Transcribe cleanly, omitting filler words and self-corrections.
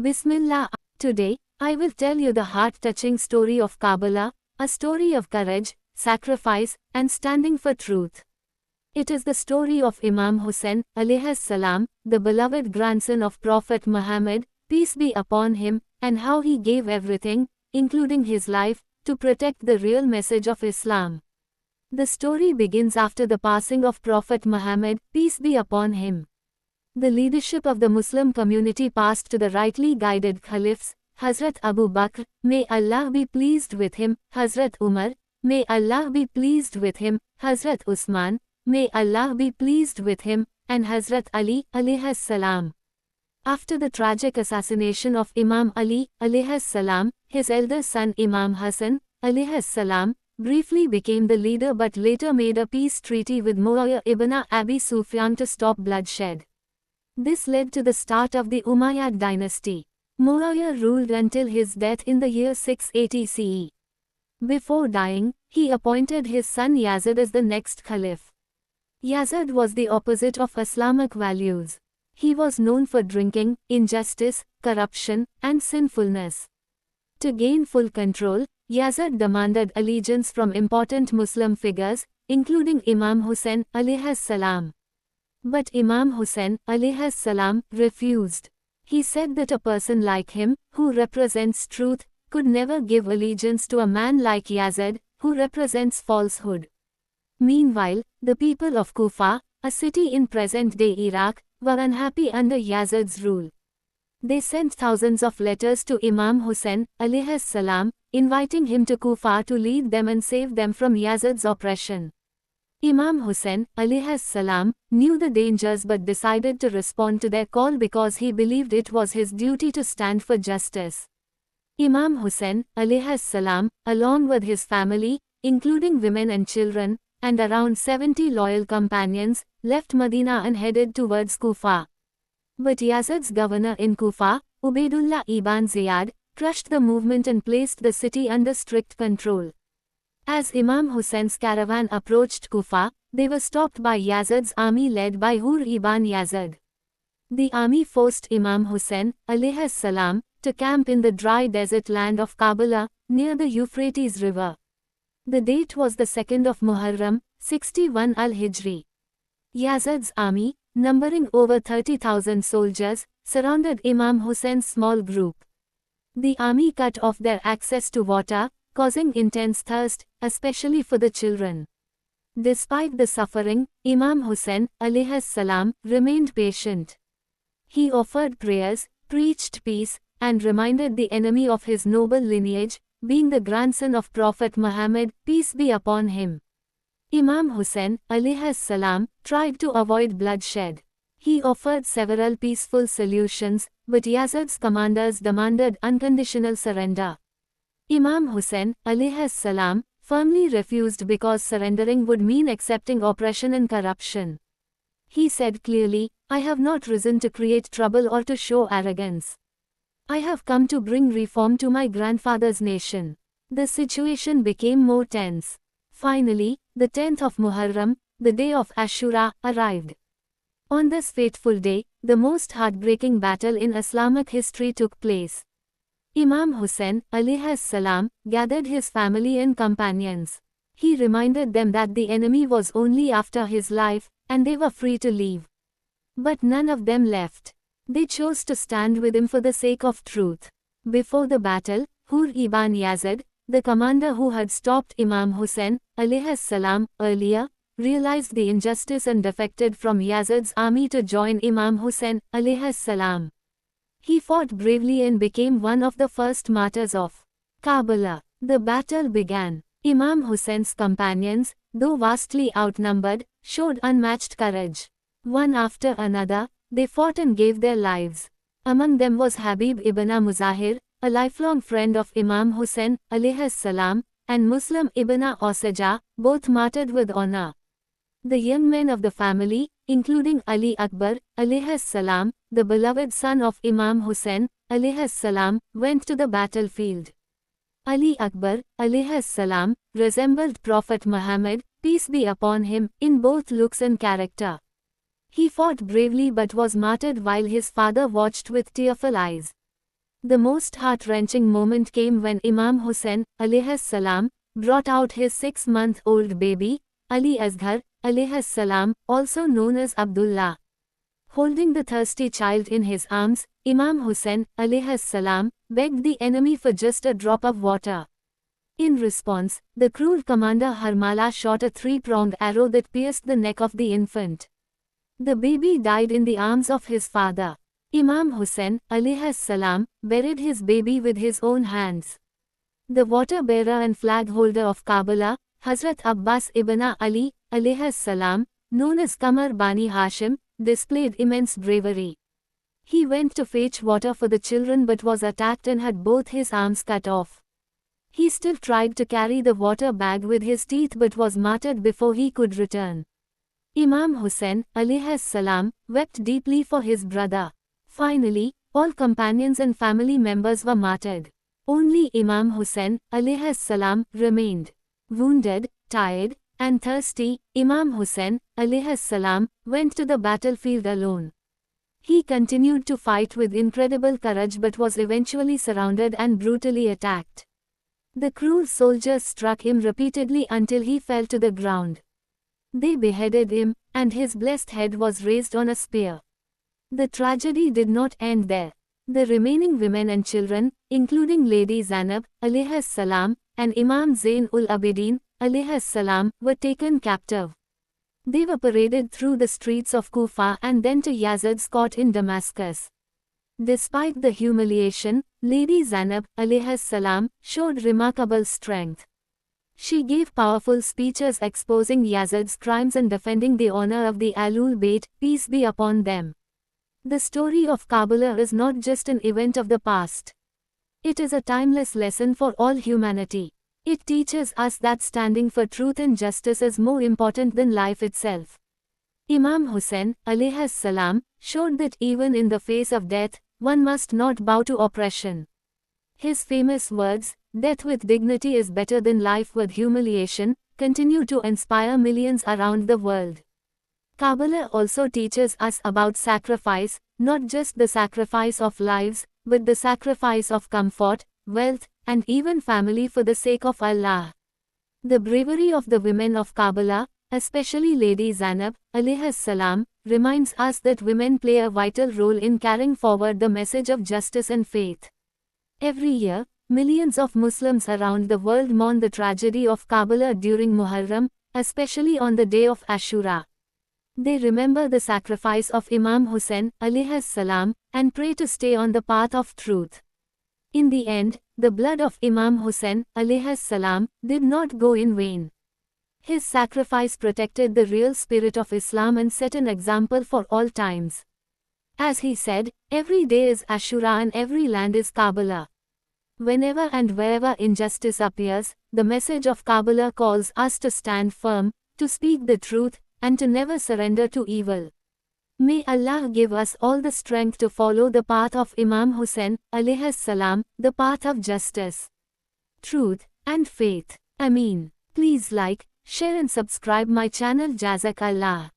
Bismillah. Today, I will tell you the heart-touching story of Karbala, a story of courage, sacrifice, and standing for truth. It is the story of Imam Hussain, alayhi salam, the beloved grandson of Prophet Muhammad, peace be upon him, and how he gave everything, including his life, to protect the real message of Islam. The story begins after the passing of Prophet Muhammad, peace be upon him. The leadership of the Muslim community passed to the rightly guided caliphs, Hazrat Abu Bakr, may Allah be pleased with him, Hazrat Umar, may Allah be pleased with him, Hazrat Usman, may Allah be pleased with him, and Hazrat Ali, alayhi salam. After the tragic assassination of Imam Ali, alayhi salam, his elder son Imam Hassan, alayhi salam, briefly became the leader but later made a peace treaty with Muawiyah ibn Abi Sufyan to stop bloodshed. This led to the start of the Umayyad dynasty. Muawiyah ruled until his death in the year 680 CE. Before dying, he appointed his son Yazid as the next caliph. Yazid was the opposite of Islamic values. He was known for drinking, injustice, corruption, and sinfulness. To gain full control, Yazid demanded allegiance from important Muslim figures, including Imam Hussain, alayhi salam. But Imam Hussain, alayhi salam, refused. He said that a person like him, who represents truth, could never give allegiance to a man like Yazid, who represents falsehood. Meanwhile, the people of Kufa, a city in present-day Iraq, were unhappy under Yazid's rule. They sent thousands of letters to Imam Hussain, alayhi salam, inviting him to Kufa to lead them and save them from Yazid's oppression. Imam Hussain, alayhi salam, knew the dangers but decided to respond to their call because he believed it was his duty to stand for justice. Imam Hussain, alayhi salam, along with his family, including women and children, and around 70 loyal companions, left Medina and headed towards Kufa. But Yazid's governor in Kufa, Ubaydullah ibn Ziyad, crushed the movement and placed the city under strict control. As Imam Hussein's caravan approached Kufa, they were stopped by Yazid's army led by Hur ibn Yazid. The army forced Imam Hussain, alayhi salam, to camp in the dry desert land of Karbala, near the Euphrates River. The date was the 2nd of Muharram, 61 al-Hijri. Yazid's army, numbering over 30,000 soldiers, surrounded Imam Hussein's small group. The army cut off their access to water, causing intense thirst, especially for the children. Despite the suffering, Imam Hussain, alayhi salam, remained patient. He offered prayers, preached peace, and reminded the enemy of his noble lineage, being the grandson of Prophet Muhammad, peace be upon him. Imam Hussain, alayhi salam, tried to avoid bloodshed. He offered several peaceful solutions, but Yazid's commanders demanded unconditional surrender. Imam Hussain, alayhi salam, firmly refused because surrendering would mean accepting oppression and corruption. He said clearly, I have not risen to create trouble or to show arrogance. I have come to bring reform to my grandfather's nation. The situation became more tense. Finally, the 10th of Muharram, the day of Ashura, arrived. On this fateful day, the most heartbreaking battle in Islamic history took place. Imam Hussain, alayhi salam, gathered his family and companions. He reminded them that the enemy was only after his life, and they were free to leave. But none of them left. They chose to stand with him for the sake of truth. Before the battle, Hur ibn Yazid, the commander who had stopped Imam Hussain, alayhi salam, earlier, realized the injustice and defected from Yazid's army to join Imam Hussain, alayhi salam. He fought bravely and became one of the first martyrs of Karbala. The battle began. Imam Hussein's companions, though vastly outnumbered, showed unmatched courage. One after another, they fought and gave their lives. Among them was Habib ibn Muzahir, a lifelong friend of Imam Hussain, alayhi salam, and Muslim ibn Osaja, both martyred with honor. The young men of the family, including Ali Akbar, alayhi salam, the beloved son of Imam Hussain, alayhi salam, went to the battlefield. Ali Akbar, alayhi salam, resembled Prophet Muhammad, peace be upon him, in both looks and character. He fought bravely but was martyred while his father watched with tearful eyes. The most heart-wrenching moment came when Imam Hussain alayhis salam brought out his 6-month-old baby, Ali Asghar alayhis salam, also known as Abdullah. Holding the thirsty child in his arms, Imam Hussain alayhis salam begged the enemy for just a drop of water. In response, the cruel commander Harmala shot a 3-pronged arrow that pierced the neck of the infant. The baby died in the arms of his father. Imam Hussain alayhis salam buried his baby with his own hands. The water bearer and flag holder of Karbala, Hazrat Abbas ibn Ali alayhis salam, known as Qamar Bani Hashim, displayed immense bravery. He went to fetch water for the children but was attacked and had both his arms cut off. He still tried to carry the water bag with his teeth but was martyred before he could return. Imam Hussain alayhis salam wept deeply for his brother. Finally, all companions and family members were martyred. Only Imam Hussain alayhis salam remained. Wounded, tired, and thirsty, Imam Hussain alayhis salam went to the battlefield alone. He continued to fight with incredible courage but was eventually surrounded and brutally attacked. The cruel soldiers struck him repeatedly until he fell to the ground. They beheaded him, and his blessed head was raised on a spear. The tragedy did not end there. The remaining women and children, including Lady Zainab alayhis salam and Imam Zain ul Abidin alayhis salam, were taken captive. They were paraded through the streets of Kufa and then to Yazid's court in Damascus. Despite the humiliation, Lady Zainab alayhis salam showed remarkable strength. She gave powerful speeches exposing Yazid's crimes and defending the honor of the Ahlul Bayt, peace be upon them. The story of Karbala is not just an event of the past. It is a timeless lesson for all humanity. It teaches us that standing for truth and justice is more important than life itself. Imam Hussain alayhis salam showed that even in the face of death, one must not bow to oppression. His famous words, "Death with dignity is better than life with humiliation," continue to inspire millions around the world. Karbala also teaches us about sacrifice, not just the sacrifice of lives, but the sacrifice of comfort, wealth, and even family for the sake of Allah. The bravery of the women of Karbala, especially Lady Zainab alayhis salam, reminds us that women play a vital role in carrying forward the message of justice and faith. Every year, millions of Muslims around the world mourn the tragedy of Karbala during Muharram, especially on the day of Ashura. They remember the sacrifice of Imam Hussain alayhis salam and pray to stay on the path of truth. In the end, the blood of Imam Hussain alayhis salam did not go in vain. His sacrifice protected the real spirit of Islam and set an example for all times. As he said, every day is Ashura and every land is Karbala. Whenever and wherever injustice appears, the message of Karbala calls us to stand firm, to speak the truth, and to never surrender to evil. May Allah give us all the strength to follow the path of Imam Hussain alayhis salam, the path of justice, truth, and faith. Ameen. Please like, share and subscribe my channel. Jazakallah.